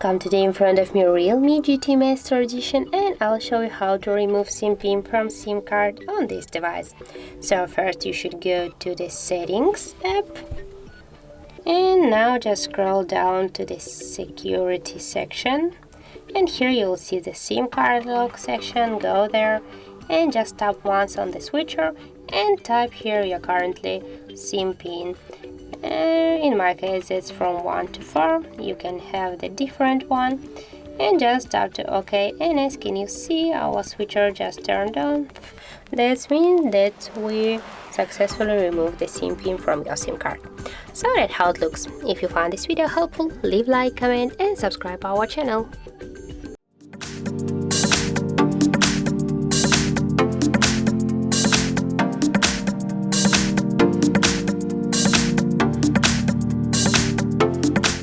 Welcome, today in front of me REALME GT Master Edition, and I'll show you how to remove SIM pin from SIM card on this device. So first you should go to the settings app, and now just scroll down to the security section, and here you'll see the SIM card lock section. Go there and just tap once on the switcher and type here your currently SIM pin. In my case it's from 1 to 4, you can have the different one, and just tap to OK, and as can you see, our switcher just turned on. That means that we successfully removed the SIM pin from your SIM card. So that's how it looks. If you found this video helpful, leave like, comment and subscribe our channel.